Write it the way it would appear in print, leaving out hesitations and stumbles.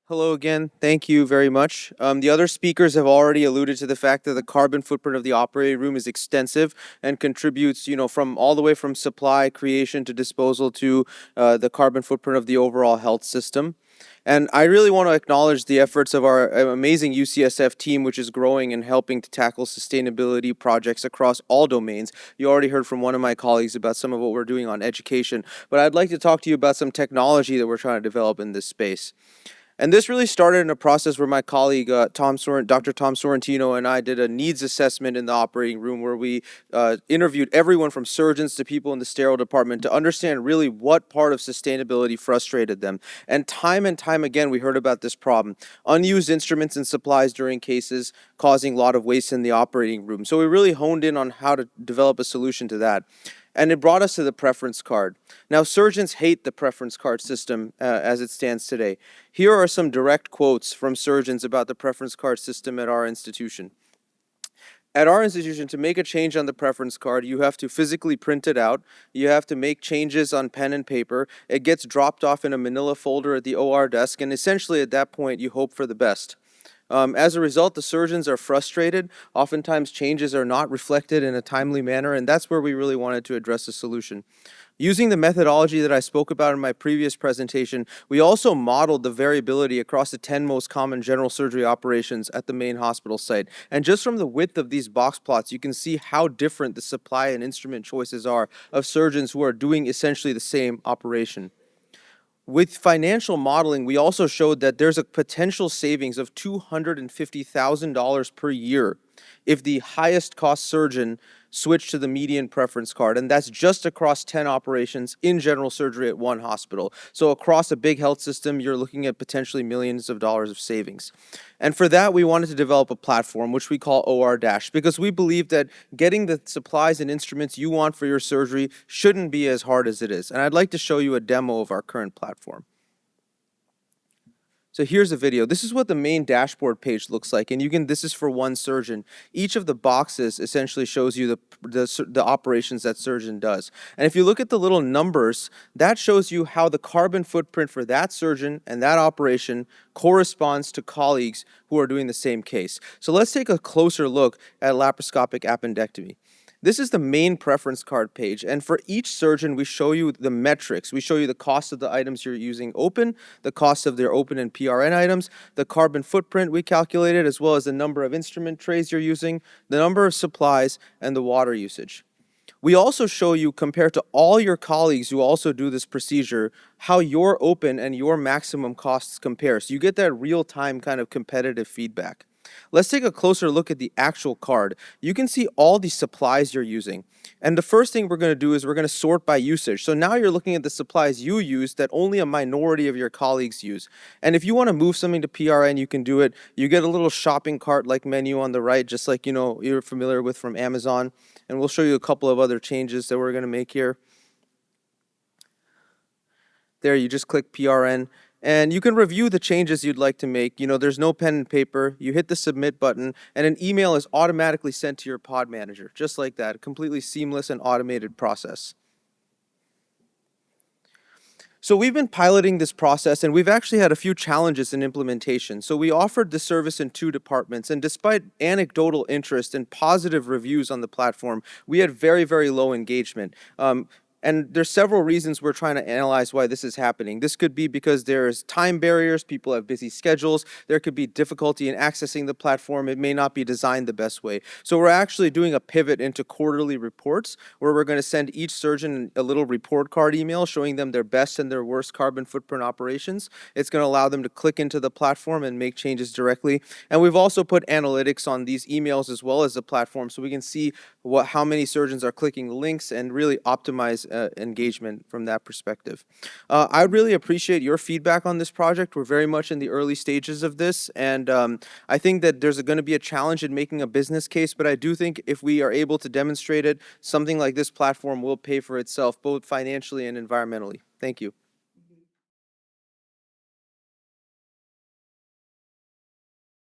Hello again. Thank you very much. The other speakers have already alluded to the fact that the carbon footprint of the operating room is extensive and contributes, from all the way from supply creation to disposal to the carbon footprint of the overall health system. And I really want to acknowledge the efforts of our amazing UCSF team, which is growing and helping to tackle sustainability projects across all domains. You already heard from one of my colleagues about some of what we're doing on education, but I'd like to talk to you about some technology that we're trying to develop in this space. And this really started in a process where my colleague, Dr. Tom Sorrentino, and I did a needs assessment in the operating room where we interviewed everyone from surgeons to people in the sterile department to understand really what part of sustainability frustrated them. And time again, we heard about this problem. Unused instruments and supplies during cases causing a lot of waste in the operating room. So we really honed in on how to develop a solution to that. And it brought us to the preference card. Now, surgeons hate the preference card system as it stands today. Here are some direct quotes from surgeons about the preference card system at our institution. At our institution, to make a change on the preference card, you have to physically print it out. You have to make changes on pen and paper. It gets dropped off in a manila folder at the OR desk, and essentially at that point, you hope for the best. As a result, the surgeons are frustrated. Oftentimes, changes are not reflected in a timely manner, and that's where we really wanted to address a solution. Using the methodology that I spoke about in my previous presentation, we also modeled the variability across the 10 most common general surgery operations at the main hospital site. And just from the width of these box plots, you can see how different the supply and instrument choices are of surgeons who are doing essentially the same operation. With financial modeling, we also showed that there's a potential savings of $250,000 per year if the highest cost surgeon switched to the median preference card, and that's just across 10 operations in general surgery at one hospital. So across a big health system, you're looking at potentially millions of dollars of savings. And for that, we wanted to develop a platform, which we call ORDash, because we believe that getting the supplies and instruments you want for your surgery shouldn't be as hard as it is. And I'd like to show you a demo of our current platform. So here's a video. This is what the main dashboard page looks like, and this is for one surgeon. Each of the boxes essentially shows you the operations that surgeon does. And if you look at the little numbers, that shows you how the carbon footprint for that surgeon and that operation corresponds to colleagues who are doing the same case. So let's take a closer look at laparoscopic appendectomy. This is the main preference card page, and for each surgeon, we show you the metrics. We show you the cost of the items you're using open, the cost of their open and PRN items, the carbon footprint we calculated, as well as the number of instrument trays you're using, the number of supplies, and the water usage. We also show you, compared to all your colleagues who also do this procedure, how your open and your maximum costs compare. So you get that real-time kind of competitive feedback. Let's take a closer look at the actual card. You can see all the supplies you're using. And the first thing we're going to do is we're going to sort by usage. So now you're looking at the supplies you use that only a minority of your colleagues use. And if you want to move something to PRN, you can do it. You get a little shopping cart-like menu on the right, just like you're familiar with from Amazon. And we'll show you a couple of other changes that we're going to make here. There, you just click PRN. And you can review the changes you'd like to make. There's no pen and paper. You hit the submit button, and an email is automatically sent to your pod manager, just like that. A completely seamless and automated process. So we've been piloting this process, and we've actually had a few challenges in implementation. So we offered the service in 2 departments, and despite anecdotal interest and positive reviews on the platform, we had very, very low engagement. And there's several reasons we're trying to analyze why this is happening. This could be because there's time barriers, people have busy schedules, there could be difficulty in accessing the platform, it may not be designed the best way. So we're actually doing a pivot into quarterly reports where we're going to send each surgeon a little report card email showing them their best and their worst carbon footprint operations. It's going to allow them to click into the platform and make changes directly. And we've also put analytics on these emails as well as the platform so we can see how many surgeons are clicking the links and really optimize engagement from that perspective. I really appreciate your feedback on this project. We're very much in the early stages of this, and I think that there's going to be a challenge in making a business case, but I do think if we are able to demonstrate it, something like this platform will pay for itself, both financially and environmentally. Thank you.